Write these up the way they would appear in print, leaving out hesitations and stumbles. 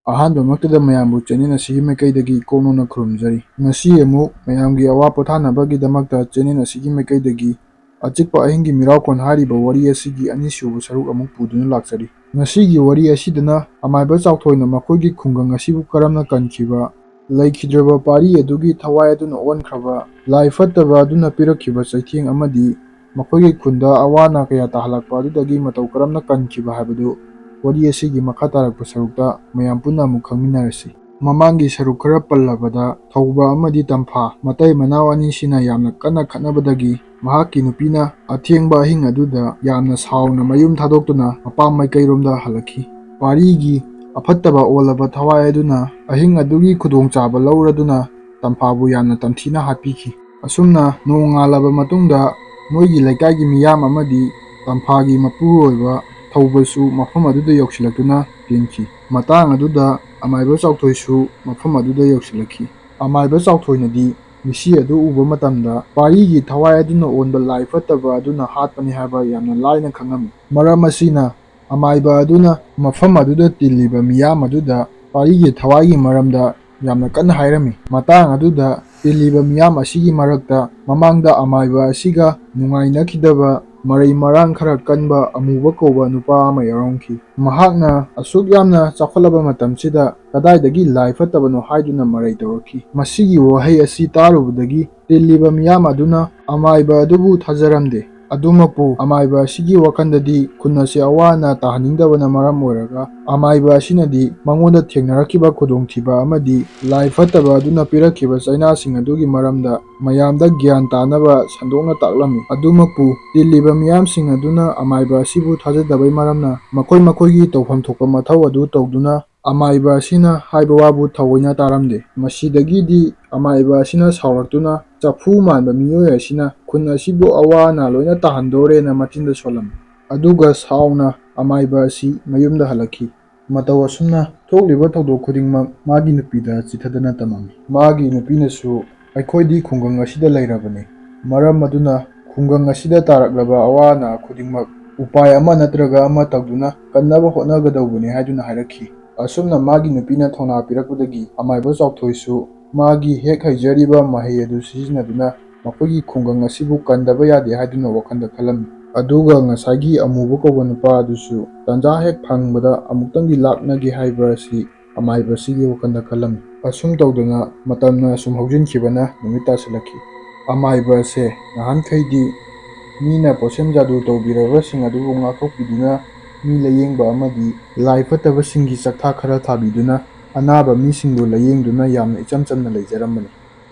ꯑꯍꯥꯟꯕꯃꯛꯇꯗ ꯃꯌꯥꯝꯕꯨ ꯆꯦꯅꯦꯜ ꯑꯁꯤꯒꯤ ꯃꯥꯏꯀꯩꯗꯒꯤ ꯀꯣꯛꯅꯧꯅ ꯈꯨꯔꯨꯝꯖꯔꯤ꯫ ꯉꯁꯤ ꯑꯃꯨꯛ ꯃꯌꯥꯝꯒꯤ ꯑꯋꯥ ꯄꯣꯊꯥꯅꯕꯒꯤꯗꯃꯛꯇ ꯆꯦꯅꯦꯜ ꯑꯁꯤꯒꯤ ꯃꯥꯏꯀꯩꯗꯒꯤ ꯑꯆꯤꯛꯄ ꯑꯍꯤꯡꯒꯤ ꯃꯤꯔꯥꯎꯈꯣꯟ ꯍꯥꯏꯔꯤꯕ ꯋꯥꯔꯤ ꯑꯁꯤꯒꯤ ꯑꯅꯤꯁꯨꯕ ꯁꯔꯨꯛ ꯑꯃꯨꯛ ꯄꯨꯗꯨꯅ ꯂꯥꯛꯆꯔꯤ꯫ ꯉꯁꯤꯒꯤ ꯋꯥꯔꯤ ꯑꯁꯤꯗꯅ ꯑꯃꯥꯏꯕ ꯆꯥꯎꯊꯣꯏꯅ ꯃꯈꯣꯏꯒꯤ ꯈꯨꯡꯒꯪ ꯑꯁꯤꯕꯨ ꯀꯔꯝꯅ ꯀꯟꯈꯤꯕ, ꯂꯩꯈꯤꯗ꯭ꯔꯕ ꯄꯥꯔꯤ ꯑꯗꯨꯒꯤ ꯊꯋꯥꯏ ꯑꯗꯨꯅ ꯑꯣꯟꯈ꯭ꯔꯕ, ꯂꯥꯏ ꯐꯠꯇꯕ ꯑꯗꯨꯅ ꯄꯤꯔꯛꯈꯤꯕ ꯆꯩꯊꯦꯡ ꯑꯃꯗꯤ ꯃꯈꯣꯏꯒꯤ ꯈꯨꯟꯗ ꯑꯋꯥ ꯑꯅꯥ ꯀꯌꯥ ꯇꯥꯍꯜꯂꯛꯄ ꯑꯗꯨꯗꯒꯤ ꯃꯇꯧ ꯀꯔꯝꯅ ꯀꯟꯈꯤꯕ ꯍꯥꯏꯕꯗꯨ ꯋꯥꯔꯤ ꯑꯁꯤꯒꯤ ꯃꯈꯥ ꯇꯥꯔꯛꯄ ꯁꯔꯨꯛꯇ ꯃꯌꯥꯝ ꯄꯨꯟꯅ ꯑꯃꯨꯛ ꯈꯪꯃꯤꯟꯅꯔꯁꯤ꯫ ꯃꯃꯥꯡꯒꯤ ꯁꯔꯨꯛ ꯈꯔ ꯄꯜꯂꯕꯗ ꯊꯧꯕ ꯑꯃꯗꯤ ꯇꯝꯐꯥ ꯃꯇꯩ ꯃꯅꯥꯎ ꯑꯅꯤꯁꯤꯅ ꯌꯥꯝꯅ ꯀꯟꯅ ꯈꯠꯅꯕꯗꯒꯤ ꯃꯍꯥꯛꯀꯤ ꯅꯨꯄꯤꯅ ꯑꯊꯦꯡꯕ ꯑꯍꯤꯡ ꯑꯗꯨꯗ ꯌꯥꯝꯅ ꯁꯥꯎꯅ ꯃꯌꯨꯝ ꯊꯥꯗꯣꯛꯇꯨꯅ ꯃꯄꯥꯝ ꯃꯥꯏꯀꯩꯔꯣꯝꯗ ꯍꯜꯂꯛꯈꯤ꯫ ꯄꯥꯔꯤꯒꯤ ꯑꯐꯠꯇꯕ ꯑꯣꯜꯂꯕ ꯊꯋꯥꯏ ꯑꯗꯨꯅ ꯑꯍꯤꯡ ꯑꯗꯨꯒꯤ ꯈꯨꯗꯣꯡꯆꯥꯕ ꯂꯧꯔꯗꯨꯅ ꯇꯝꯐꯥꯕꯨ ꯌꯥꯝꯅ ꯇꯝꯊꯤꯅ ꯍꯥꯠꯄꯤꯈꯤ꯫ ꯑꯁꯨꯝꯅ ꯅꯣꯡꯉꯥꯜꯂꯕ ꯃꯇꯨꯡꯗ ꯃꯣꯏꯒꯤ ꯂꯩꯀꯥꯏꯒꯤ ꯃꯤꯌꯥꯝ ꯑꯃꯗꯤ ꯇꯝꯐꯥꯒꯤ ꯃꯄꯨꯔꯣꯏꯕ ꯊꯧꯕꯁꯨ ꯃꯐꯝ ꯑꯗꯨꯗ ꯌꯧꯁꯤꯜꯂꯛꯇꯨꯅ ꯊꯦꯡꯈꯤ꯫ ꯃꯇꯥꯡ ꯑꯗꯨꯗ ꯑꯃꯥꯏꯕ ꯆꯥꯎꯊꯣꯏꯁꯨ ꯃꯐꯝ ꯑꯗꯨꯗ ꯌꯧꯁꯤꯜꯂꯛꯈꯤ꯫ ꯑꯃꯥꯏꯕ ꯆꯥꯎꯊꯣꯏꯅꯗꯤ ꯃꯤꯁꯤ ꯑꯗꯨ ꯎꯕ ꯃꯇꯝꯗ ꯄꯥꯔꯤꯒꯤ ꯊꯋꯥꯏ ꯑꯗꯨꯅ ꯑꯣꯟꯕ ꯂꯥꯏ ꯐꯠꯇꯕ ꯑꯗꯨꯅ ꯍꯥꯠꯄꯅꯤ ꯍꯥꯏꯕ ꯌꯥꯝꯅ ꯂꯥꯏꯅ ꯈꯪꯉꯝꯃꯤ꯫ ꯃꯔꯝ ꯑꯁꯤꯅ ꯑꯃꯥꯏꯕ ꯑꯗꯨꯅ ꯃꯐꯝ ꯑꯗꯨꯗ ꯇꯤꯜꯂꯤꯕ ꯃꯤꯌꯥꯝ ꯑꯗꯨꯗ ꯄꯥꯔꯤꯒꯤ ꯊꯋꯥꯏꯒꯤ ꯃꯔꯝꯗ ꯌꯥꯝꯅ ꯀꯟꯅ ꯍꯥꯏꯔꯝꯃꯤ꯫ ꯃꯇꯥꯡ ꯑꯗꯨꯗ ꯇꯤꯜꯂꯤꯕ ꯃꯤꯌꯥꯝ ꯑꯁꯤꯒꯤ ꯃꯔꯛꯇ ꯃꯃꯥꯡꯗ ꯑꯃꯥꯏꯕ ꯑꯁꯤꯒ ꯅꯨꯡꯉꯥꯏꯅꯈꯤꯗꯕ ꯃꯔꯩ ꯃꯔꯥꯡ ꯈꯔ ꯀꯟꯕ ꯑꯃꯨꯕ ꯀꯧꯕ ꯅꯨꯄꯥ ꯑꯃ ꯌꯥꯎꯔꯝꯈꯤ꯫ ꯃꯍꯥꯛꯅ ꯑꯁꯨꯛ ꯌꯥꯝꯅ ꯆꯥꯎꯈꯠꯂꯕ ꯃꯇꯝꯁꯤꯗ ꯀꯗꯥꯏꯗꯒꯤ ꯂꯥꯏ ꯐꯠꯇꯕꯅꯣ ꯍꯥꯏꯗꯨꯅ ꯃꯔꯩ ꯇꯧꯔꯛꯈꯤ꯫ ꯃꯁꯤꯒꯤ ꯋꯥꯍꯩ ꯑꯁꯤ ꯇꯥꯔꯨꯕꯗꯒꯤ ꯇꯤꯜꯂꯤꯕ ꯃꯤꯌꯥꯝ ꯑꯗꯨꯅ ꯑꯃꯥꯏꯕ ꯑꯗꯨꯕꯨ ꯊꯥꯖꯔꯝꯗꯦ꯫ ꯑꯗꯨꯃꯛꯄꯨ ꯑꯃꯥꯏꯕ ꯑꯁꯤꯒꯤ ꯋꯥꯈꯜꯗꯗꯤ ꯈꯨꯟ ꯑꯁꯤ ꯑꯋꯥ ꯑꯅꯥ ꯇꯥꯍꯟꯅꯤꯡꯗꯕꯅ ꯃꯔꯝ ꯑꯣꯏꯔꯒ ꯑꯃꯥꯏꯕ ꯑꯁꯤꯅꯗꯤ ꯃꯉꯣꯟꯗ ꯊꯦꯡꯅꯔꯛꯈꯤꯕ ꯈꯨꯗꯣꯡꯊꯤꯕ ꯑꯃꯗꯤ ꯂꯥꯏ ꯐꯠꯇꯕ ꯑꯗꯨꯅ ꯄꯤꯔꯛꯈꯤꯕ ꯆꯩꯅꯥꯁꯤꯡ ꯑꯗꯨꯒꯤ ꯃꯔꯝꯗ ꯃꯌꯥꯝꯗ ꯒ꯭ꯌꯥꯟ ꯇꯥꯅꯕ ꯁꯟꯗꯣꯛꯅ ꯇꯥꯛꯂꯝꯃꯤ꯫ ꯑꯗꯨꯃꯛꯄꯨ ꯇꯤꯜꯂꯤꯕ ꯃꯤꯌꯥꯝꯁꯤꯡ ꯑꯗꯨꯅ ꯑꯃꯥꯏꯕ ꯑꯁꯤꯕꯨ ꯊꯥꯖꯗꯕꯩ ꯃꯔꯝꯅ ꯃꯈꯣꯏꯒꯤ ꯇꯧꯐꯝ ꯊꯣꯛꯄ ꯃꯊꯧ ꯑꯗꯨ ꯇꯧꯗꯨꯅ ꯑꯃꯥꯏꯕ ꯑꯁꯤꯅ ꯍꯥꯏꯕ ꯋꯥꯕꯨ ꯊꯑꯣꯏꯅ ꯇꯥꯔꯝꯗꯦ꯫ ꯃꯁꯤꯗꯒꯤꯗꯤ ꯑꯃꯥꯏꯕ ꯑꯁꯤꯅ ꯁꯥꯎꯔꯛꯇꯨꯅ ꯆꯐꯨ ꯃꯥꯟꯕ ꯃꯤꯑꯣꯏ ꯑꯁꯤꯅ ꯈꯨꯟ ꯑꯁꯤꯕꯨ ꯑꯋꯥ ꯑꯅꯥ ꯂꯣꯏꯅ ꯇꯥꯍꯟꯗꯣꯔꯦꯅ ꯃꯆꯤꯟꯗ ꯁꯣꯜꯂꯝꯃꯤ꯫ ꯑꯗꯨꯒ ꯁꯥꯎꯅ ꯑꯃꯥꯏꯕ ꯑꯁꯤ ꯃꯌꯨꯝꯗ ꯍꯜꯂꯛꯈꯤ꯫ ꯃꯇꯧ ꯑꯁꯨꯝꯅ ꯊꯣꯛꯂꯤꯕ ꯊꯧꯗꯣꯛ ꯈꯨꯗꯤꯡꯃꯛ ꯃꯥꯒꯤ ꯅꯨꯄꯤꯗ ꯆꯤꯊꯗꯨꯅ ꯇꯝꯃꯝꯃꯤ꯫ ꯃꯥꯒꯤ ꯅꯨꯄꯤꯅꯁꯨ "ꯑꯩꯈꯣꯏꯗꯤ ꯈꯨꯡꯒꯪ ꯑꯁꯤꯗ ꯂꯩꯔꯕꯅꯤ, ꯃꯔꯝ ꯑꯗꯨꯅ ꯈꯨꯡꯒꯪ ꯑꯁꯤꯗ ꯇꯥꯔꯛꯂꯕ ꯑꯋꯥ ꯑꯅꯥ ꯈꯨꯗꯤꯡꯃꯛ ꯎꯄꯥꯏ ꯑꯃ ꯅꯠꯇ꯭ꯔꯒ ꯑꯃ ꯇꯧꯗꯨꯅ ꯀꯟꯅꯕ ꯍꯣꯠꯅꯒꯗꯧꯕꯅꯤ" ꯍꯥꯏꯗꯨꯅ ꯍꯥꯏꯔꯛꯈꯤ꯫ ꯑꯁꯨꯝꯅ ꯃꯥꯒꯤ ꯅꯨꯄꯤꯅ ꯊꯧꯅꯥ ꯄꯤꯔꯛꯄꯗꯒꯤ ꯑꯃꯥꯏꯕ ꯆꯥꯎꯊꯣꯏꯁꯨ ꯃꯥꯒꯤ ꯍꯦꯛ ꯍꯩꯖꯔꯤꯕ ꯃꯍꯩ ꯑꯗꯨ ꯁꯤꯖꯤꯟꯅꯗꯨꯅ ꯃꯈꯣꯏꯒꯤ ꯈꯨꯡꯒꯪ ꯑꯁꯤꯕꯨ ꯀꯟꯗꯕ ꯌꯥꯗꯦ ꯍꯥꯏꯗꯨꯅ ꯋꯥꯈꯜꯗ ꯈꯜꯂꯝꯃꯤ꯫ ꯑꯗꯨꯒ ꯉꯁꯥꯏꯒꯤ ꯑꯃꯨꯕ ꯀꯧꯕ ꯅꯨꯄꯥ ꯑꯗꯨꯁꯨ ꯇꯟꯖꯥ ꯍꯦꯛ ꯐꯪꯕꯗ ꯑꯃꯨꯛꯇꯪꯗꯤ ꯂꯥꯛꯅꯒꯦ ꯍꯥꯏꯕ ꯑꯁꯤ ꯑꯃꯥꯏꯕ ꯑꯁꯤꯒꯤ ꯋꯥꯈꯜꯗ ꯈꯜꯂꯝꯃꯤ꯫ ꯑꯁꯨꯝ ꯇꯧꯗꯅ ꯃꯇꯝꯅ ꯁꯨꯝ ꯍꯧꯖꯤꯟꯈꯤꯕꯅ ꯅꯨꯃꯤꯠ ꯇꯥꯁꯤꯜꯂꯛꯈꯤ꯫ ꯑꯃꯥꯏꯕ ꯑꯁꯦ ꯅꯍꯥꯟꯈꯩꯗꯤ ꯃꯤꯅ ꯄꯣꯠꯁꯦꯝ ꯖꯥꯗꯨ ꯇꯧꯕꯤꯔꯕꯁꯤꯡ ꯑꯗꯨꯕꯨ ꯉꯥꯛꯊꯣꯛꯄꯤꯗꯨꯅ, ꯃꯤ ꯂꯥꯌꯦꯡꯕ ꯑꯃꯗꯤ ꯂꯥꯏ ꯐꯠꯇꯕꯁꯤꯡꯒꯤ ꯆꯛꯊꯥ ꯈꯔ ꯊꯥꯕꯤꯗꯨꯅ ꯑꯅꯥꯕ ꯃꯤꯁꯤꯡꯕꯨ ꯂꯥꯌꯦꯡꯗꯨꯅ ꯌꯥꯝꯅ ꯏꯆꯝ ꯆꯝꯅ ꯂꯩꯖꯔꯝꯕꯅꯤ꯫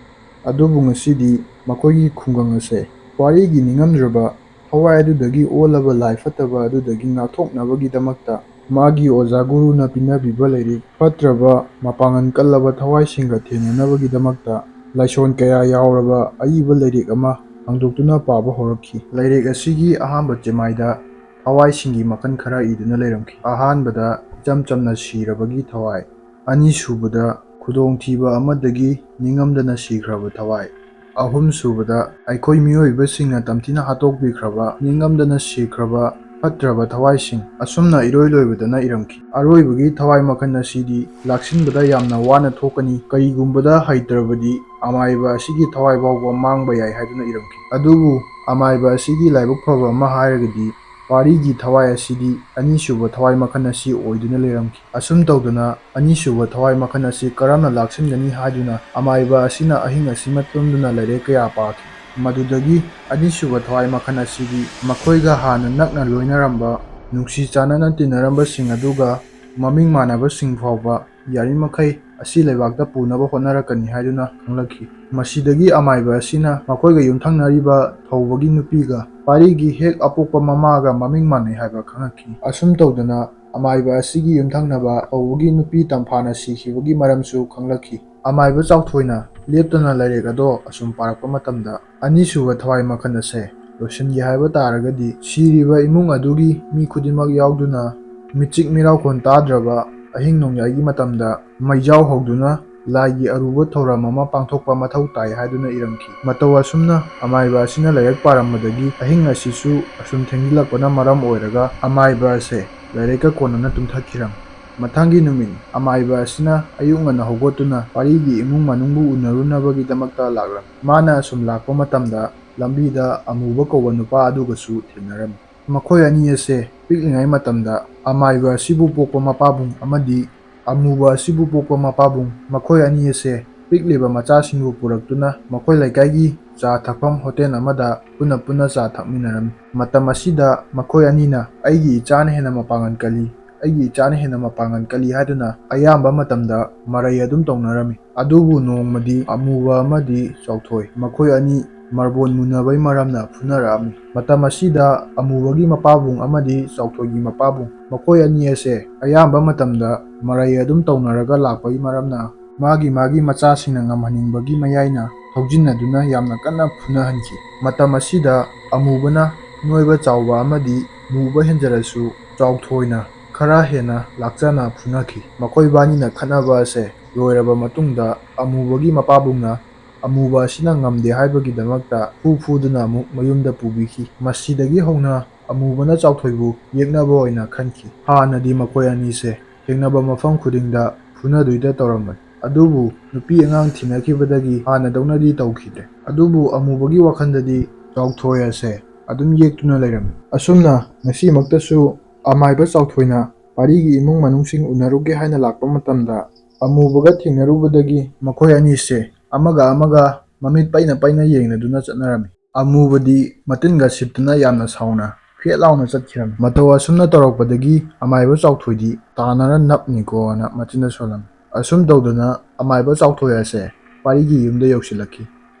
ꯑꯗꯨꯕꯨ ꯉꯁꯤꯗꯤ ꯃꯈꯣꯏꯒꯤ ꯈꯨꯡꯒꯪ ꯑꯁꯦ ꯄꯥꯔꯤꯒꯤ ꯅꯤꯡꯉꯝꯗ꯭ꯔꯕ ꯊꯋꯥꯏ ꯑꯗꯨꯗꯒꯤ ꯑꯣꯜꯂꯕ ꯂꯥꯏ ꯐꯠꯇꯕ ꯑꯗꯨꯗꯒꯤ ꯉꯥꯛꯊꯣꯛꯅꯕꯒꯤꯗꯃꯛꯇ ꯃꯥꯒꯤ ꯑꯣꯖꯥ ꯒꯨꯔꯨꯅ ꯄꯤꯅꯕꯤꯕ ꯂꯥꯏꯔꯤꯛ ꯐꯠꯇ꯭ꯔꯕ ꯃꯄꯥꯡꯒꯜ ꯀꯜꯂꯕ ꯊꯋꯥꯏꯁꯤꯡꯒ ꯊꯦꯡꯅꯅꯕꯒꯤꯗꯃꯛꯇ ꯂꯥꯏꯁꯣꯟ ꯀꯌꯥ ꯌꯥꯎꯔꯕ ꯑꯏꯕ ꯂꯥꯏꯔꯤꯛ ꯑꯃ ꯍꯥꯡꯗꯣꯛꯇꯨꯅ ꯄꯥꯕ ꯍꯧꯔꯛꯈꯤ꯫ ꯂꯥꯏꯔꯤꯛ ꯑꯁꯤꯒꯤ ꯑꯍꯥꯟꯕ ꯆꯦꯃꯥꯏꯗ ꯊꯋꯥꯏꯁꯤꯡꯒꯤ ꯃꯈꯜ ꯈꯔ ꯏꯗꯨꯅ ꯂꯩꯔꯝꯈꯤ꯫ ꯑꯍꯥꯟꯕꯗ ꯏꯆꯝ ꯆꯝꯅ ꯁꯤꯔꯕꯒꯤ ꯊꯋꯥꯏ, ꯑꯅꯤꯁꯨꯕꯗ ꯈꯨꯗꯣꯡꯊꯤꯕ ꯑꯃꯗꯒꯤ ꯅꯤꯡꯉꯝꯗꯅ ꯁꯤꯈ꯭ꯔꯕ ꯊꯋꯥꯏ, ꯑꯍꯨꯝꯁꯨꯕꯗ ꯑꯩꯈꯣꯏ ꯃꯤꯑꯣꯏꯕꯁꯤꯡꯅ ꯇꯝꯊꯤꯅ ꯍꯥꯠꯇꯣꯛꯄꯤꯈ꯭ꯔꯕ ꯅꯤꯡꯉꯝꯗꯅ ꯁꯤꯈ꯭ꯔꯕ ꯐꯠꯇ꯭ꯔꯕ ꯊꯋꯥꯏꯁꯤꯡ, ꯑꯁꯨꯝꯅ ꯏꯔꯣꯏ ꯂꯣꯏꯕꯗꯅ ꯏꯔꯝꯈꯤ꯫ ꯑꯔꯣꯏꯕꯒꯤ ꯊꯋꯥꯏ ꯃꯈꯜ ꯑꯁꯤꯗꯤ ꯂꯥꯛꯁꯤꯟꯕꯗ ꯌꯥꯝꯅ ꯋꯥꯅ ꯊꯣꯛꯀꯅꯤ, ꯀꯔꯤꯒꯨꯝꯕꯗ ꯍꯩꯇ꯭ꯔꯕꯗꯤ ꯑꯃꯥꯏꯕ ꯑꯁꯤꯒꯤ ꯊꯋꯥꯏ ꯐꯥꯎꯕ ꯃꯥꯡꯕ ꯌꯥꯏ ꯍꯥꯏꯗꯨꯅ ꯏꯔꯝꯈꯤ꯫ ꯑꯗꯨꯕꯨ ꯑꯃꯥꯏꯕ ꯑꯁꯤꯒꯤ ꯂꯥꯏꯕꯛ ꯐꯕ ꯑꯃ ꯍꯥꯏꯔꯒꯗꯤ ꯄꯥꯔꯤꯒꯤ ꯊꯋꯥꯏ ꯑꯁꯤꯗꯤ ꯑꯅꯤꯁꯨꯕ ꯊꯋꯥꯏ ꯃꯈꯜ ꯑꯁꯤ ꯑꯣꯏꯗꯨꯅ ꯂꯩꯔꯝꯈꯤ꯫ ꯑꯁꯨꯝ ꯇꯧꯗꯅ ꯑꯅꯤꯁꯨꯕ ꯊꯋꯥꯏ ꯃꯈꯜ ꯑꯁꯤ ꯀꯔꯝꯅ ꯂꯥꯛꯁꯤꯟꯒꯅꯤ ꯍꯥꯏꯗꯨꯅ ꯑꯃꯥꯏꯕ ꯑꯁꯤꯅ ꯑꯍꯤꯡ ꯑꯁꯤꯃ ꯇꯨꯝꯗꯨꯅ ꯂꯥꯏꯔꯤꯛ ꯀꯌꯥ ꯄꯥꯈꯤ꯫ ꯃꯗꯨꯗꯒꯤ ꯑꯅꯤꯁꯨꯕ ꯊꯋꯥꯏ ꯃꯈꯜ ꯑꯁꯤꯗꯤ ꯃꯈꯣꯏꯒ ꯍꯥꯟꯅ ꯅꯛꯅ ꯂꯣꯏꯅꯔꯝꯕ, ꯅꯨꯡꯁꯤ ꯆꯥꯟꯅꯅ ꯇꯤꯟꯅꯔꯝꯕꯁꯤꯡ ꯑꯗꯨꯒ ꯃꯃꯤꯡ ꯃꯥꯟꯅꯕꯁꯤꯡ ꯐꯥꯎꯕ ꯌꯥꯔꯤꯃꯈꯩ ꯑꯁꯤ ꯂꯩꯕꯥꯛꯇ ꯄꯨꯅꯕ ꯍꯣꯠꯅꯔꯛꯀꯅꯤ ꯍꯥꯏꯗꯨꯅ ꯈꯪꯂꯛꯈꯤ꯫ ꯃꯁꯤꯗꯒꯤ ꯑꯃꯥꯏꯕ ꯑꯁꯤꯅ ꯃꯈꯣꯏꯒ ꯌꯨꯝꯊꯪꯅꯔꯤꯕ ꯊꯧꯕꯒꯤ ꯅꯨꯄꯤꯒ ꯄꯥꯔꯤꯒꯤ ꯍꯦꯛ ꯑꯄꯣꯛꯄ ꯃꯃꯥꯒ ꯃꯃꯤꯡ ꯃꯥꯟꯅꯩ ꯍꯥꯏꯕ ꯈꯪꯂꯛꯈꯤ꯫ ꯑꯁꯨꯝ ꯇꯧꯗꯅ ꯑꯃꯥꯏꯕ ꯑꯁꯤꯒꯤ ꯌꯨꯝꯊꯪꯅꯕ ꯊꯧꯕꯒꯤ ꯅꯨꯄꯤ ꯇꯝꯐꯥꯅ ꯁꯤꯈꯤꯕꯒꯤ ꯃꯔꯝꯁꯨ ꯈꯪꯂꯛꯈꯤ꯫ ꯑꯃꯥꯏꯕ ꯆꯥꯎꯊꯣꯏꯅ ꯂꯦꯞꯇꯅ ꯂꯥꯏꯔꯤꯛ ꯑꯗꯣ ꯑꯁꯨꯝ ꯄꯥꯔꯛꯄ ꯃꯇꯝꯗ ꯑꯅꯤꯁꯨꯕ ꯊꯋꯥꯏ ꯃꯈꯜ ꯑꯁꯦ ꯂꯣꯏꯁꯤꯟꯒꯦ ꯍꯥꯏꯕ ꯇꯥꯔꯒꯗꯤ ꯁꯤꯔꯤꯕ ꯏꯃꯨꯡ ꯑꯗꯨꯒꯤ ꯃꯤ ꯈꯨꯗꯤꯡꯃꯛ ꯌꯥꯎꯗꯨꯅ ꯃꯤꯆꯤꯛ ꯃꯤꯔꯥꯎꯈꯣꯟ ꯇꯥꯗ꯭ꯔꯕ ꯑꯍꯤꯡ ꯅꯣꯡꯌꯥꯏꯒꯤ ꯃꯇꯝꯗ ꯃꯩꯖꯥꯎ ꯍꯧꯗꯨꯅ ꯂꯥꯏꯒꯤ ꯑꯔꯨꯕ ꯊꯧꯔꯝ ꯑꯃ ꯄꯥꯡꯊꯣꯛꯄ ꯃꯊꯧ ꯇꯥꯏ ꯍꯥꯏꯗꯨꯅ ꯏꯔꯝꯈꯤ꯫ ꯃꯇꯧ ꯑꯁꯨꯝꯅ ꯑꯃꯥꯏꯕ ꯑꯁꯤꯅ ꯂꯥꯏꯔꯤꯛ ꯄꯥꯔꯝꯕꯗꯒꯤ ꯑꯍꯤꯡ ꯑꯁꯤꯁꯨ ꯑꯁꯨꯝ ꯊꯦꯡꯖꯤꯜꯂꯛꯄꯅ ꯃꯔꯝ ꯑꯣꯏꯔꯒ ꯑꯃꯥꯏꯕ ꯑꯁꯦ ꯂꯥꯏꯔꯤꯛꯀ ꯀꯣꯟꯅꯅ ꯇꯨꯝꯊꯈꯤꯔꯝꯃꯤ꯫ ꯃꯊꯪꯒꯤ ꯅꯨꯃꯤꯠ ꯑꯃꯥꯏꯕ ꯑꯁꯤꯅ ꯑꯌꯨꯛ ꯉꯟꯅ ꯍꯧꯒꯠꯇꯨꯅ ꯄꯥꯔꯤꯒꯤ ꯏꯃꯨꯡ ꯃꯅꯨꯡꯕꯨ ꯎꯅꯔꯨꯅꯕꯒꯤꯗꯃꯛꯇ ꯂꯥꯛꯂꯝꯃꯤ꯫ ꯃꯥꯅ ꯑꯁꯨꯝ ꯂꯥꯛꯄ ꯃꯇꯝꯗ ꯂꯝꯕꯤꯗ ꯑꯃꯨꯕ ꯀꯧꯕ ꯅꯨꯄꯥ ꯑꯗꯨꯒꯁꯨ ꯊꯦꯡꯅꯔꯝꯃꯤ꯫ ꯃꯈꯣꯏ ꯑꯅꯤ ꯑꯁꯦ ꯄꯤꯛꯂꯤꯉꯩ ꯃꯇꯝꯗ ꯑꯃꯥꯏꯕ ꯑꯁꯤꯕꯨ ꯄꯣꯛꯄ ꯃꯄꯥꯕꯨꯡ ꯑꯃꯗꯤ ꯑꯃꯨꯕ ꯑꯁꯤꯕꯨ ꯄꯣꯛꯄ ꯃꯄꯥꯕꯨꯡ ꯃꯈꯣꯏ ꯑꯅꯤ ꯑꯁꯦ ꯄꯤꯛꯂꯤꯕ ꯃꯆꯥꯁꯤꯡꯕꯨ ꯄꯨꯔꯛꯇꯨꯅ ꯃꯈꯣꯏ ꯂꯩꯀꯥꯏꯒꯤ ꯆꯥ ꯊꯛꯐꯝ ꯍꯣꯇꯦꯜ ꯑꯃꯗ ꯄꯨꯟꯅ ꯆꯥ ꯊꯛꯃꯤꯟꯅꯔꯝꯃꯤ꯫ ꯃꯇꯝ ꯑꯁꯤꯗ ꯃꯈꯣꯏ ꯑꯅꯤꯅ "ꯑꯩꯒꯤ ꯏꯆꯥꯅ ꯍꯦꯟꯅ ꯃꯄꯥꯡꯒꯜ ꯀꯜꯂꯤ, ꯑꯩꯒꯤ ꯏꯆꯥꯅ ꯍꯦꯟꯅ ꯃꯄꯥꯡꯒꯜ ꯀꯜꯂꯤ" ꯍꯥꯏꯗꯨꯅ ꯑꯌꯥꯝꯕ ꯃꯇꯝꯗ ꯃꯔꯩ ꯑꯗꯨꯝ ꯇꯧꯅꯔꯝꯃꯤ꯫ ꯑꯗꯨꯕꯨ ꯅꯣꯡꯃꯗꯤ ꯑꯃꯨꯕ ꯑꯃꯗꯤ ꯆꯥꯎꯊꯣꯏ ꯃꯈꯣꯏ ꯑꯅꯤ ꯃꯔꯕꯣꯜ ꯃꯨꯟꯅꯕꯩ ꯃꯔꯝꯅ ꯐꯨꯅꯔꯛꯑꯝꯃꯤ꯫ ꯃꯇꯝ ꯑꯁꯤꯗ ꯑꯃꯨꯕꯒꯤ ꯃꯄꯥꯕꯨꯡ ꯑꯃꯗꯤ ꯆꯥꯎꯊꯣꯏꯒꯤ ꯃꯄꯥꯕꯨꯡ ꯃꯈꯣꯏ ꯑꯅꯤ ꯑꯁꯦ ꯑꯌꯥꯝꯕ ꯃꯇꯝꯗ ꯃꯔꯩ ꯑꯗꯨꯝ ꯇꯧꯅꯔꯒ ꯂꯥꯛꯄꯒꯤ ꯃꯔꯝꯅ ꯃꯥꯒꯤ ꯃꯆꯥꯁꯤꯡꯅ ꯉꯝꯍꯟꯅꯤꯡꯕꯒꯤ ꯃꯌꯥꯏꯅ ꯊꯧꯖꯤꯟꯅꯗꯨꯅ ꯌꯥꯝꯅ ꯀꯟꯅ ꯐꯨꯅꯍꯟꯈꯤ꯫ ꯃꯇꯝ ꯑꯁꯤꯗ ꯑꯃꯨꯕꯅ ꯅꯣꯏꯕ ꯆꯥꯎꯕ ꯑꯃꯗꯤ ꯃꯨꯕ ꯍꯦꯟꯖꯔꯁꯨ ꯆꯥꯎꯊꯣꯏꯅ ꯈꯔ ꯍꯦꯟꯅ ꯂꯥꯛꯆꯅ ꯐꯨꯅꯈꯤ꯫ ꯃꯈꯣꯏꯕꯥꯅꯤꯅ ꯈꯠꯅꯕ ꯑꯁꯦ ꯂꯣꯏꯔꯕ ꯃꯇꯨꯡꯗ ꯑꯃꯨꯕꯒꯤ ꯃꯄꯥꯕꯨꯡꯅ ꯑꯃꯨꯕ ꯑꯁꯤꯅ ꯉꯝꯗꯦ ꯍꯥꯏꯕꯒꯤꯗꯃꯛꯇ ꯐꯨꯗꯨꯅ ꯑꯃꯨꯛ ꯃꯌꯨꯝꯗ ꯄꯨꯕꯤꯈꯤ꯫ ꯃꯁꯤꯗꯒꯤ ꯍꯧꯅ ꯑꯃꯨꯕꯅ ꯆꯥꯎꯊꯣꯏꯕꯨ ꯌꯦꯛꯅꯕ ꯑꯣꯏꯅ ꯈꯟꯈꯤ꯫ ꯍꯥꯟꯅꯗꯤ ꯃꯈꯣꯏ ꯑꯅꯤꯁꯦ ꯊꯦꯡꯅꯕ ꯃꯐꯝ ꯈꯨꯗꯤꯡꯗ ꯐꯨꯅꯗꯨꯏꯗ ꯇꯧꯔꯝꯕꯅꯤ꯫ ꯑꯗꯨꯕꯨ ꯅꯨꯄꯤ ꯑꯉꯥꯡ ꯊꯤꯅꯈꯤꯕꯗꯒꯤ ꯍꯥꯟꯅꯗꯧꯅꯗꯤ ꯇꯧꯈꯤꯗ꯭ꯔꯦ꯫ ꯑꯗꯨꯕꯨ ꯑꯃꯨꯕꯒꯤ ꯋꯥꯈꯜꯗꯗꯤ ꯆꯥꯎꯊꯣꯏ ꯑꯁꯦ ꯑꯗꯨꯝ ꯌꯦꯛꯇꯨꯅ ꯂꯩꯔꯝꯃꯤ꯫ ꯑꯁꯨꯝꯅ ꯉꯁꯤꯃꯛꯇꯁꯨ ꯑꯃꯥꯏꯕ ꯆꯥꯎꯊꯣꯏꯅ ꯄꯥꯔꯤꯒꯤ ꯏꯃꯨꯡ ꯃꯅꯨꯡꯁꯤꯡ ꯎꯅꯔꯨꯒꯦ ꯍꯥꯏꯅ ꯂꯥꯛꯄ ꯃꯇꯝꯗ ꯑꯃꯨꯕꯒ ꯊꯦꯡꯅꯔꯨꯕꯗꯒꯤ ꯃꯈꯣꯏ ꯑꯅꯤꯁꯦ ꯑꯃꯒ ꯃꯃꯤꯠ ꯄꯩꯅ ꯌꯦꯡꯅꯗꯨꯅ ꯆꯠꯅꯔꯝꯃꯤ꯫ ꯑꯃꯨꯕꯗꯤ ꯃꯇꯤꯟꯒ ꯁꯤꯠꯇꯨꯅ ꯌꯥꯝꯅ ꯁꯥꯎꯅ ꯐꯦꯠ ꯂꯥꯎꯅ ꯆꯠꯈꯤꯔꯝꯃꯤ꯫ ꯃꯇꯧ ꯑꯁꯨꯝꯅ ꯇꯧꯔꯛꯄꯗꯒꯤ ꯑꯃꯥꯏꯕ ꯆꯥꯎꯊꯣꯏꯗꯤ ꯇꯥꯟꯅꯔ ꯅꯞꯅꯤꯀꯣꯅ ꯃꯆꯤꯟꯗ ꯁꯣꯜꯂꯝꯃꯤ꯫ ꯑꯁꯨꯝ ꯇꯧꯗꯅ ꯑꯃꯥꯏꯕ ꯆꯥꯎꯊꯣꯏ ꯑꯁꯦ ꯄꯥꯔꯤꯒꯤ ꯌꯨꯝꯗ ꯌꯧꯁꯤꯜꯂꯛꯈꯤ꯫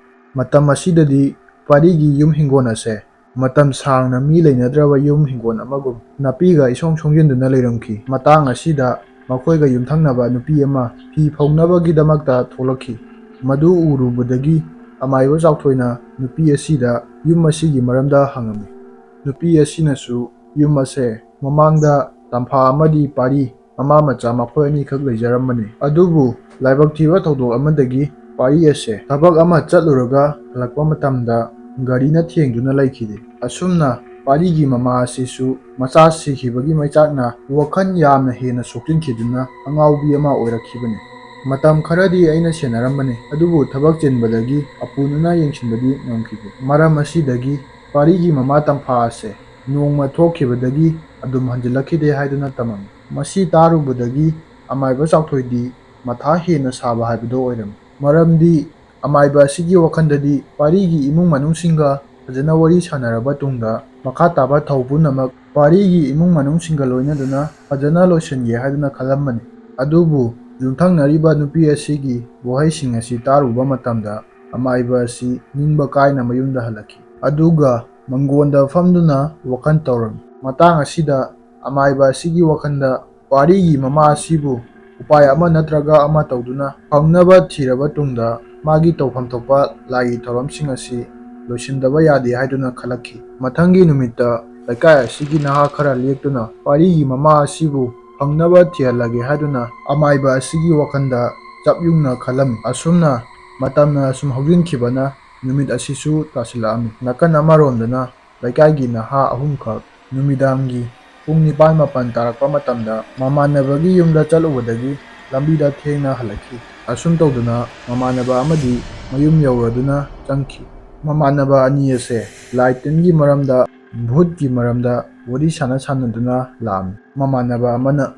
ꯃꯇꯝ ꯑꯁꯤꯗꯗꯤ ꯄꯥꯔꯤꯒꯤ ꯌꯨꯝ ꯍꯤꯡꯒꯣꯜ ꯑꯁꯦ ꯃꯇꯝ ꯁꯥꯡꯅ ꯃꯤ ꯂꯩꯅꯗ꯭ꯔꯕ ꯌꯨꯝ ꯍꯤꯡꯒꯣꯜ ꯑꯃꯒꯨꯝ ꯅꯥꯄꯤꯒ ꯏꯁꯣꯡ ꯁꯣꯡꯖꯤꯟꯗꯨꯅ ꯂꯩꯔꯝꯈꯤ꯫ ꯃꯇꯥꯡ ꯑꯁꯤꯗ ꯃꯈꯣꯏꯒ ꯌꯨꯝꯊꯪꯅꯕ ꯅꯨꯄꯤ ꯑꯃ ꯐꯤ ꯐꯧꯅꯕꯒꯤꯗꯃꯛꯇ ꯊꯣꯛꯂꯛꯈꯤ꯫ ꯃꯗꯨ ꯎꯔꯨꯕꯗꯒꯤ ꯑꯃꯥꯏꯕ ꯆꯥꯎꯊꯣꯏꯅ ꯅꯨꯄꯤ ꯑꯁꯤꯗ ꯌꯨꯝ ꯑꯁꯤꯒꯤ ꯃꯔꯝꯗ ꯍꯪꯉꯝꯃꯤ꯫ ꯅꯨꯄꯤ ꯑꯁꯤꯅꯁꯨ ꯌꯨꯝ ꯑꯁꯦ ꯃꯃꯥꯡꯗ ꯇꯝꯐꯥ ꯑꯃꯗꯤ ꯄꯥꯔꯤ ꯃꯃꯥ ꯃꯆꯥ ꯃꯈꯣꯏ ꯑꯅꯤꯈꯛ ꯂꯩꯖꯔꯝꯕꯅꯤ꯫ ꯑꯗꯨꯕꯨ ꯂꯥꯏꯕꯛ ꯊꯤꯕ ꯊꯧꯗꯣꯛ ꯑꯃꯗꯒꯤ ꯄꯥꯔꯤ ꯑꯁꯦ ꯊꯕꯛ ꯑꯃ ꯆꯠꯂꯨꯔꯒ ꯍꯜꯂꯛꯄ ꯃꯇꯝꯗ ꯒꯥꯔꯤꯅ ꯊꯦꯡꯗꯨꯅ ꯂꯩꯈꯤꯗꯦ꯫ ꯑꯁꯨꯝꯅ ꯄꯥꯔꯤꯒꯤ ꯃꯃꯥ ꯑꯁꯤꯁꯨ ꯃꯆꯥ ꯁꯤꯈꯤꯕꯒꯤ ꯃꯩꯆꯥꯛꯅ ꯋꯥꯈꯜ ꯌꯥꯝꯅ ꯍꯦꯟꯅ ꯁꯣꯛꯆꯤꯟꯈꯤꯗꯨꯅ ꯑꯉꯥꯎꯕꯤ ꯑꯃ ꯑꯣꯏꯔꯛꯈꯤꯕꯅꯤ꯫ ꯃꯇꯝ ꯈꯔꯗꯤ ꯑꯩꯅ ꯁꯦꯟꯅꯔꯝꯕꯅꯤ, ꯑꯗꯨꯕꯨ ꯊꯕꯛ ꯆꯤꯟꯕꯗꯒꯤ ꯑꯄꯨꯅꯅ ꯌꯦꯡꯁꯤꯟꯕꯗꯤ ꯉꯝꯈꯤꯗꯦ꯫ ꯃꯔꯝ ꯑꯁꯤꯗꯒꯤ ꯄꯥꯔꯤꯒꯤ ꯃꯃꯥ ꯇꯝꯐꯥ ꯑꯁꯦ ꯅꯣꯡꯃ ꯊꯣꯛꯈꯤꯕꯗꯒꯤ ꯑꯗꯨꯝ ꯍꯟꯖꯤꯜꯂꯛꯈꯤꯗꯦ ꯍꯥꯏꯗꯨꯅ ꯇꯝꯃꯝꯃꯤ꯫ ꯃꯁꯤ ꯇꯥꯔꯨꯕꯗꯒꯤ ꯑꯃꯥꯏꯕ ꯆꯥꯎꯊꯣꯏꯗꯤ ꯃꯊꯥ ꯍꯦꯟꯅ ꯁꯥꯕ ꯍꯥꯏꯕꯗꯣ ꯑꯣꯏꯔꯝꯃꯤ꯫ ꯃꯔꯝꯗꯤ ꯑꯃꯥꯏꯕ ꯑꯁꯤꯒꯤ ꯋꯥꯈꯜꯗꯗꯤ ꯄꯥꯔꯤꯒꯤ ꯏꯃꯨꯡ ꯃꯅꯨꯡꯁꯤꯡꯒ ꯐꯖꯅ ꯋꯥꯔꯤ ꯁꯥꯅꯔꯕ ꯇꯨꯡꯗ ꯃꯈꯥ ꯇꯥꯕ ꯊꯧ ꯄꯨꯝꯅꯃꯛ ꯄꯥꯔꯤꯒꯤ ꯏꯃꯨꯡ ꯃꯅꯨꯡꯁꯤꯡꯒ ꯂꯣꯏꯅꯗꯨꯅ ꯐꯖꯅ ꯂꯣꯏꯁꯤꯟꯒꯦ ꯍꯥꯏꯗꯨꯅ ꯈꯜꯂꯝꯕꯅꯤ꯫ ꯑꯗꯨꯕꯨ ꯌꯨꯝꯊꯪꯅꯔꯤꯕ ꯅꯨꯄꯤ ꯑꯁꯤꯒꯤ ꯋꯥꯍꯩꯁꯤꯡ ꯑꯁꯤ ꯇꯥꯔꯨꯕ ꯃꯇꯝꯗ ꯑꯃꯥꯏꯕ ꯑꯁꯤ ꯅꯤꯡꯕ ꯀꯥꯏꯅ ꯃꯌꯨꯝꯗ ꯍꯜꯂꯛꯈꯤ꯫ ꯑꯗꯨꯒ ꯃꯪꯒꯣꯜꯗ ꯐꯝꯗꯨꯅ ꯋꯥꯈꯜ ꯇꯧꯔꯝꯃꯤ꯫ ꯃꯇꯥꯡ ꯑꯁꯤꯗ ꯑꯃꯥꯏꯕ ꯑꯁꯤꯒꯤ ꯋꯥꯈꯜꯗ ꯄꯥꯔꯤꯒꯤ ꯃꯃꯥ ꯑꯁꯤꯕꯨ ꯎꯄꯥꯏ ꯑꯃ ꯅꯠꯇ꯭ꯔꯒ ꯑꯃ ꯇꯧꯗꯨꯅ ꯐꯪꯅꯕ ꯊꯤꯔꯕ ꯇꯨꯡꯗ ꯃꯥꯒꯤ ꯇꯧꯐꯝ ꯊꯣꯛꯄ ꯂꯥꯏꯒꯤ ꯊꯧꯔꯝꯁꯤꯡ ꯑꯁꯤ ꯂꯣꯏꯁꯤꯟꯗꯕ ꯌꯥꯗꯦ ꯍꯥꯏꯗꯨꯅ ꯈꯜꯂꯛꯈꯤ꯫ ꯃꯊꯪꯒꯤ ꯅꯨꯃꯤꯠꯇ ꯂꯩꯀꯥꯏ ꯑꯁꯤꯒꯤ ꯅꯍꯥ ꯈꯔ ꯂꯦꯛꯇꯨꯅ ꯄꯥꯔꯤꯒꯤ ꯃꯃꯥ ꯑꯁꯤꯕꯨ ꯐꯪꯅꯕ ꯊꯤꯍꯜꯂꯒꯦ ꯍꯥꯏꯗꯨꯅ ꯑꯃꯥꯏꯕ ꯑꯁꯤꯒꯤ ꯋꯥꯈꯜꯗ ꯆꯞ ꯌꯨꯡꯅ ꯈꯜꯂꯝꯃꯤ꯫ ꯑꯁꯨꯝꯅ ꯃꯇꯝꯅ ꯁꯨꯝ ꯍꯧꯖꯤꯟꯈꯤꯕꯅ ꯅꯨꯃꯤꯠ ꯑꯁꯤꯁꯨ ꯇꯥꯁꯤꯜꯂꯛꯑꯝꯃꯤ꯫ ꯅꯥꯀꯟ ꯑꯃꯔꯣꯝꯗꯅ ꯂꯩꯀꯥꯏꯒꯤ ꯅꯍꯥ ꯑꯍꯨꯝꯈꯛ ꯅꯨꯃꯤꯗꯥꯡꯒꯤ ꯄꯨꯡ 9-10 ꯇꯥꯔꯛꯄ ꯃꯇꯝꯗ ꯃꯃꯥꯟꯅꯕꯒꯤ ꯌꯨꯝꯗ ꯆꯠꯂꯨꯕꯗꯒꯤ ꯂꯝꯕꯤꯗ ꯊꯦꯡꯅ ꯍꯜꯂꯛꯈꯤ꯫ ꯑꯁꯨꯝ ꯇꯧꯗꯨꯅ ꯃꯃꯥꯟꯅꯕ ꯑꯃꯗꯤ ꯃꯌꯨꯝ ꯌꯧꯔꯗꯨꯅ ꯆꯪꯈꯤ꯫ ꯃꯃꯥꯟꯅꯕ ꯑꯅꯤ ꯑꯁꯦ ꯂꯥꯏ ꯇꯤꯟꯒꯤ ꯃꯔꯝꯗ, ꯚꯨꯠꯀꯤ ꯃꯔꯝꯗ ꯋꯥꯔꯤ ꯁꯥꯟꯅꯗꯨꯅ ꯂꯥꯛꯑꯝꯃꯤ꯫ ꯃꯃꯥꯟꯅꯕ ꯑꯃꯅ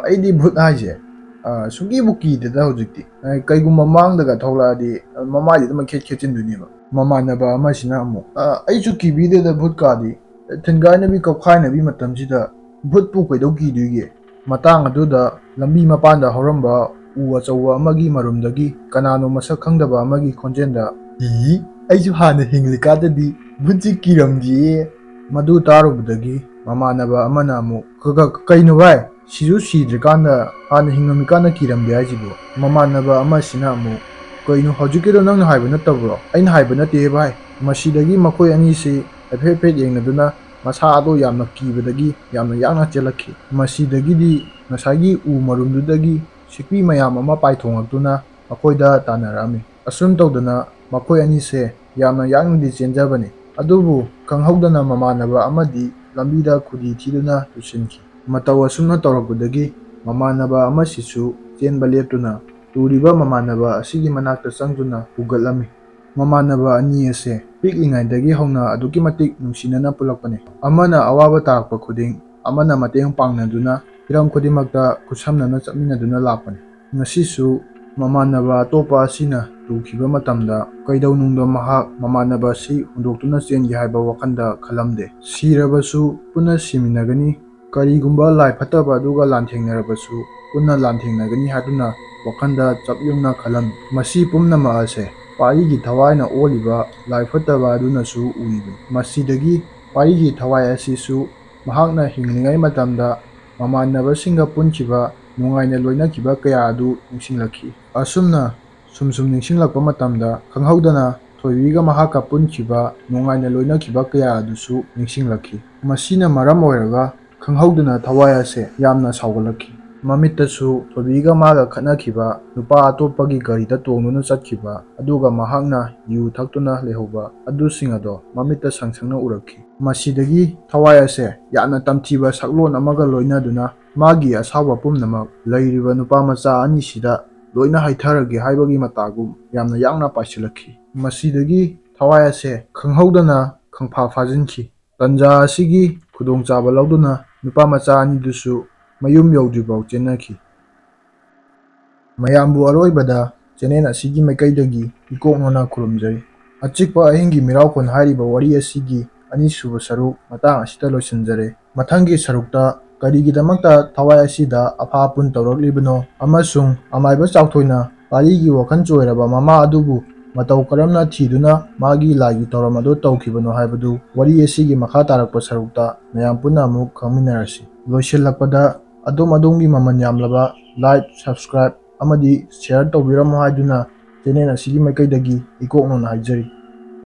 "ꯑꯩꯗꯤ ꯚꯨꯠ ꯍꯥꯏꯁꯦ ꯁꯨꯡꯀꯤꯕꯨ ꯀꯤꯗꯦꯗ ꯍꯧꯖꯤꯛꯇꯤ, ꯀꯩꯒꯨꯝꯕ ꯃꯥꯡꯗꯒ ꯊꯣꯛꯂꯛꯑꯗꯤ ꯃꯃꯥꯏꯗ ꯑꯗꯨꯝ ꯈꯦꯠꯆꯤꯟꯗꯣꯏꯅꯦꯕ"꯫ ꯃꯃꯥꯟꯅꯕ ꯑꯃꯁꯤꯅ ꯑꯃꯨꯛ "ꯑꯩꯁꯨ ꯀꯤꯕꯤꯗꯦꯗ ꯚꯨꯠꯀꯥꯗꯤ, ꯊꯤꯟꯒꯥꯏꯅꯕꯤ ꯀꯧꯈꯥꯏꯅꯕꯤ ꯃꯇꯝꯁꯤꯗ ꯚꯨꯠꯄꯨ ꯀꯩꯗꯧ ꯀꯤꯗꯣꯏꯒꯦ"꯫ ꯃꯇꯥꯡ ꯑꯗꯨꯗ ꯂꯝꯕꯤ ꯃꯄꯥꯟꯗ ꯍꯧꯔꯝꯕ ꯎ ꯑꯆꯧꯕ ꯑꯃꯒꯤ ꯃꯔꯨꯝꯗꯒꯤ ꯀꯅꯥꯅꯣ ꯃꯁꯛ ꯈꯪꯗꯕ ꯑꯃꯒꯤ ꯈꯣꯟꯖꯦꯜꯗ "ꯑꯩꯁꯨ ꯍꯥꯟꯅ ꯍꯤꯡꯂꯤꯀꯥꯟꯗꯗꯤ ꯚꯨꯠꯁꯤ ꯀꯤꯔꯝꯗꯤꯌꯦ". ꯃꯗꯨ ꯇꯥꯔꯨꯕꯗꯒꯤ ꯃꯃꯥꯟꯅꯕ ꯑꯃꯅ ꯑꯃꯨꯛ "ꯀꯩꯅꯣ ꯚꯥꯏ, ꯁꯤꯁꯨ ꯁꯤꯗ꯭ꯔꯤꯀꯥꯟꯗ ꯍꯥꯟꯅ ꯍꯤꯡꯉꯝꯃꯤꯀꯥꯟꯗ ꯀꯤꯔꯝꯗꯦ ꯍꯥꯏꯁꯤꯕꯣ"꯫ ꯃꯃꯥꯟꯅꯕ ꯑꯃꯁꯤꯅ ꯑꯃꯨꯛ "ꯀꯩꯅꯣ ꯍꯧꯖꯤꯛꯀꯤꯗꯣ ꯅꯪꯅ ꯍꯥꯏꯕ ꯅꯠꯇꯕ꯭ꯔꯣ"꯫ "ꯑꯩꯅ ꯍꯥꯏꯕ ꯅꯠꯇꯦꯍꯦ ꯚꯥꯏ". ꯃꯁꯤꯗꯒꯤ ꯃꯈꯣꯏ ꯑꯅꯤꯁꯤ ꯍꯥꯏꯐꯦꯠ ꯌꯦꯡꯅꯗꯨꯅ ꯃꯁꯥꯗꯣ ꯌꯥꯝꯅ ꯀꯤꯕꯗꯒꯤ ꯌꯥꯝꯅ ꯌꯥꯡꯅ ꯆꯦꯜꯂꯛꯈꯤ꯫ ꯃꯁꯤꯗꯒꯤꯗꯤ ꯉꯁꯥꯏꯒꯤ ꯎ ꯃꯔꯨꯝꯗꯨꯗꯒꯤ ꯁꯤꯛꯄꯤ ꯃꯌꯥꯝ ꯑꯃ ꯄꯥꯏꯊꯣꯡꯂꯛꯇꯨꯅ ꯃꯈꯣꯏꯗ ꯇꯥꯟꯅꯔꯛꯑꯝꯃꯤ꯫ ꯑꯁꯨꯝ ꯇꯧꯗꯅ ꯃꯈꯣꯏ ꯑꯅꯤꯁꯦ ꯌꯥꯝꯅ ꯌꯥꯡꯅꯗꯤ ꯆꯦꯟꯖꯕꯅꯤ, ꯑꯗꯨꯕꯨ ꯈꯪꯍꯧꯗꯅ ꯃꯃꯥꯟꯅꯕ ꯑꯃꯗꯤ ꯂꯝꯕꯤꯗ ꯈꯨꯗꯤ ꯊꯤꯗꯨꯅ ꯇꯨꯁꯤꯟꯈꯤ꯫ ꯃꯇꯧ ꯑꯁꯨꯝꯅ ꯇꯧꯔꯛꯄꯗꯒꯤ ꯃꯃꯥꯟꯅꯕ ꯑꯃꯁꯤꯁꯨ ꯆꯦꯟꯕ ꯂꯦꯞꯇꯨꯅ ꯇꯨꯔꯤꯕ ꯃꯃꯥꯟꯅꯕ ꯑꯁꯤꯒꯤ ꯃꯅꯥꯛꯇ ꯆꯪꯗꯨꯅ ꯍꯨꯒꯠꯂꯝꯃꯤ꯫ ꯃꯃꯥꯟꯅꯕ ꯑꯅꯤ ꯑꯁꯦ ꯄꯤꯛꯂꯤꯉꯩꯗꯒꯤ ꯍꯧꯅ ꯑꯗꯨꯛꯀꯤ ꯃꯇꯤꯛ ꯅꯨꯡꯁꯤꯅꯅ ꯄꯨꯜꯂꯛꯄꯅꯤ꯫ ꯑꯃꯅ ꯑꯋꯥꯕ ꯇꯥꯔꯛꯄ ꯈꯨꯗꯤꯡ ꯑꯃꯅ ꯃꯇꯦꯡ ꯄꯥꯡꯅꯗꯨꯅ ꯍꯤꯔꯝ ꯈꯨꯗꯤꯡꯃꯛꯇ ꯈꯨꯠꯁꯝꯅꯅ ꯆꯠꯃꯤꯟꯅꯗꯨꯅ ꯂꯥꯛꯄꯅꯤ꯫ ꯉꯁꯤꯁꯨ ꯃꯃꯥꯟꯅꯕ ꯑꯇꯣꯞꯄ ꯑꯁꯤꯅ ꯇꯨꯈꯤꯕ ꯃꯇꯝꯗ ꯀꯩꯗꯧꯅꯨꯡꯗ ꯃꯍꯥꯛ ꯃꯃꯥꯟꯅꯕ ꯑꯁꯤ ꯍꯨꯟꯗꯣꯛꯇꯨꯅ ꯆꯦꯟꯒꯦ ꯍꯥꯏꯕ ꯋꯥꯈꯜꯗ ꯈꯜꯂꯝꯗꯦ꯫ ꯁꯤꯔꯕꯁꯨ ꯄꯨꯟꯅ ꯁꯤꯃꯤꯟꯅꯒꯅꯤ, ꯀꯔꯤꯒꯨꯝꯕ ꯂꯥꯏ ꯐꯠꯇꯕ ꯑꯗꯨꯒ ꯂꯥꯟꯊꯦꯡꯅꯔꯕꯁꯨ ꯄꯨꯟꯅ ꯂꯥꯟꯊꯦꯡꯅꯒꯅꯤ ꯍꯥꯏꯗꯨꯅ ꯋꯥꯈꯜꯗ ꯆꯞ ꯌꯨꯡꯅ ꯈꯜꯂꯝꯃꯤ꯫ ꯃꯁꯤ ꯄꯨꯝꯅꯃꯛ ꯑꯁꯦ ꯄꯥꯔꯤꯒꯤ ꯊꯋꯥꯏꯅ ꯑꯣꯜꯂꯤꯕ ꯂꯥꯏ ꯐꯠꯇꯕ ꯑꯗꯨꯅꯁꯨ ꯎꯔꯤꯕꯅꯤ꯫ ꯃꯁꯤꯗꯒꯤ ꯄꯥꯔꯤꯒꯤ ꯊꯋꯥꯏ ꯑꯁꯤꯁꯨ ꯃꯍꯥꯛꯅ ꯍꯤꯡꯂꯤꯉꯩ ꯃꯇꯝꯗ ꯃꯃꯥꯟꯅꯕꯁꯤꯡꯒ ꯄꯨꯟꯈꯤꯕ, ꯅꯨꯡꯉꯥꯏꯅ ꯂꯣꯏꯅꯈꯤꯕ ꯀꯌꯥ ꯑꯗꯨ ꯅꯤꯡꯁꯤꯡꯂꯛꯈꯤ꯫ ꯑꯁꯨꯝꯅ ꯁꯨꯝ ꯅꯤꯡꯁꯤꯡꯂꯛꯄ ꯃꯇꯝꯗ ꯈꯪꯍꯧꯗꯅ ꯊꯣꯏꯕꯤꯒ ꯃꯍꯥꯛꯀ ꯄꯨꯟꯈꯤꯕ, ꯅꯨꯡꯉꯥꯏꯅ ꯂꯣꯏꯅꯈꯤꯕ ꯀꯌꯥ ꯑꯗꯨꯁꯨ ꯅꯤꯡꯁꯤꯡꯂꯛꯈꯤ꯫ ꯃꯁꯤꯅ ꯃꯔꯝ ꯑꯣꯏꯔꯒ ꯈꯪꯍꯧꯗꯅ ꯊꯋꯥꯏ ꯑꯁꯦ ꯌꯥꯝꯅ ꯁꯥꯎꯒꯠꯂꯛꯈꯤ꯫ ꯃꯃꯤꯠꯇꯁꯨ ꯊꯣꯏꯕꯤꯒ ꯃꯥꯒ ꯈꯠꯅꯈꯤꯕ, ꯅꯨꯄꯥ ꯑꯇꯣꯞꯄꯒꯤ ꯒꯥꯔꯤꯗ ꯇꯣꯡꯗꯨꯅ ꯆꯠꯈꯤꯕ, ꯑꯗꯨꯒ ꯃꯍꯥꯛꯅ ꯌꯨ ꯊꯛꯇꯨꯅ ꯂꯩꯍꯧꯕ ꯑꯗꯨꯁꯤꯡ ꯑꯗꯣ ꯃꯃꯤꯠꯇ ꯁꯪ-ꯁꯪꯅ ꯎꯔꯛꯈꯤ꯫ ꯃꯁꯤꯗꯒꯤ ꯊꯋꯥꯏ ꯑꯁꯦ ꯌꯥꯝꯅ ꯇꯝꯊꯤꯕ ꯁꯛꯂꯣꯟ ꯑꯃꯒ ꯂꯣꯏꯅꯗꯨꯅ ꯃꯥꯒꯤ ꯑꯁꯥꯎꯕ ꯄꯨꯝꯅꯃꯛ ꯂꯩꯔꯤꯕ ꯅꯨꯄꯥ ꯃꯆꯥ ꯑꯅꯤꯁꯤꯗ ꯂꯣꯏꯅ ꯍꯩꯊꯔꯒꯦ ꯍꯥꯏꯕꯒꯤ ꯃꯇꯥꯒꯨꯝ ꯌꯥꯝꯅ ꯌꯥꯡꯅ ꯄꯥꯏꯁꯤꯜꯂꯛꯈꯤ꯫ ꯃꯁꯤꯗꯒꯤ ꯊꯋꯥꯏ ꯑꯁꯦ ꯈꯪꯍꯧꯗꯅ ꯈꯪꯐꯥ ꯐꯥꯖꯤꯟꯈꯤ꯫ ꯇꯟꯖꯥ ꯑꯁꯤꯒꯤ ꯈꯨꯗꯣꯡꯆꯥꯕ ꯂꯧꯗꯨꯅ ꯅꯨꯄꯥ ꯃꯆꯥ ꯑꯅꯤꯗꯨꯁꯨ ꯃꯌꯨꯝ ꯌꯧꯗ꯭ꯔꯤꯐꯥꯎ ꯆꯦꯟꯅꯈꯤ꯫ ꯃꯌꯥꯝꯕꯨ ꯑꯔꯣꯏꯕꯗ ꯆꯦꯅꯦꯜ ꯑꯁꯤꯒꯤ ꯃꯥꯏꯀꯩꯗꯒꯤ ꯏꯀꯣꯛꯅꯅ ꯈꯨꯔꯨꯝꯖꯔꯤ꯫ ꯑꯆꯤꯛꯄ ꯑꯍꯤꯡꯒꯤ ꯃꯤꯔꯥꯜꯈꯣꯟ ꯍꯥꯏꯔꯤꯕ ꯋꯥꯔꯤ ꯑꯁꯤꯒꯤ ꯑꯅꯤꯁꯨꯕ ꯁꯔꯨꯛ ꯃꯇꯥꯡ ꯑꯁꯤꯗ ꯂꯣꯏꯁꯤꯟꯖꯔꯦ꯫ ꯃꯊꯪꯒꯤ ꯁꯔꯨꯛꯇ ꯀꯔꯤꯒꯤꯗꯃꯛꯇ ꯊꯋꯥꯏ ꯑꯁꯤꯗ ꯑꯐꯥ-ꯑꯄꯨꯟ ꯇꯧꯔꯛꯂꯤꯕꯅꯣ ꯑꯃꯁꯨꯡ ꯑꯃꯥꯏꯕ ꯆꯥꯎꯊꯣꯏꯅ ꯄꯥꯔꯤꯒꯤ ꯋꯥꯈꯜ ꯆꯣꯏꯔꯕ ꯃꯃꯥ ꯑꯗꯨꯕꯨ ꯃꯇꯧ ꯀꯔꯝꯅ ꯊꯤꯗꯨꯅ ꯃꯥꯒꯤ ꯂꯥꯏꯒꯤ ꯊꯧꯔꯝ ꯑꯗꯨ ꯇꯧꯈꯤꯕꯅꯣ ꯍꯥꯏꯕꯗꯨ ꯋꯥꯔꯤ ꯑꯁꯤꯒꯤ ꯃꯈꯥ ꯇꯥꯔꯛꯄ ꯁꯔꯨꯛꯇ ꯃꯌꯥꯝ ꯄꯨꯟꯅ ꯑꯃꯨꯛ ꯈꯪꯃꯤꯟꯅꯔꯁꯤ꯫ ꯂꯣꯏꯁꯤꯜꯂꯛꯄꯗ ꯑꯗꯣꯝꯒꯤ ꯃꯃꯜ ꯌꯥꯝꯂꯕ ꯂꯥꯏꯛ, ꯁꯕꯁꯀ꯭ꯔꯥꯏꯕ ꯑꯃꯗꯤ ꯁꯦꯌꯔ ꯇꯧꯕꯤꯔꯝꯃꯨ ꯍꯥꯏꯗꯨꯅ ꯆꯦꯅꯦꯜ ꯑꯁꯤꯒꯤ ꯃꯥꯏꯀꯩꯗꯒꯤ ꯏꯀꯣꯛꯅꯅ ꯍꯥꯏꯖꯔꯤ꯫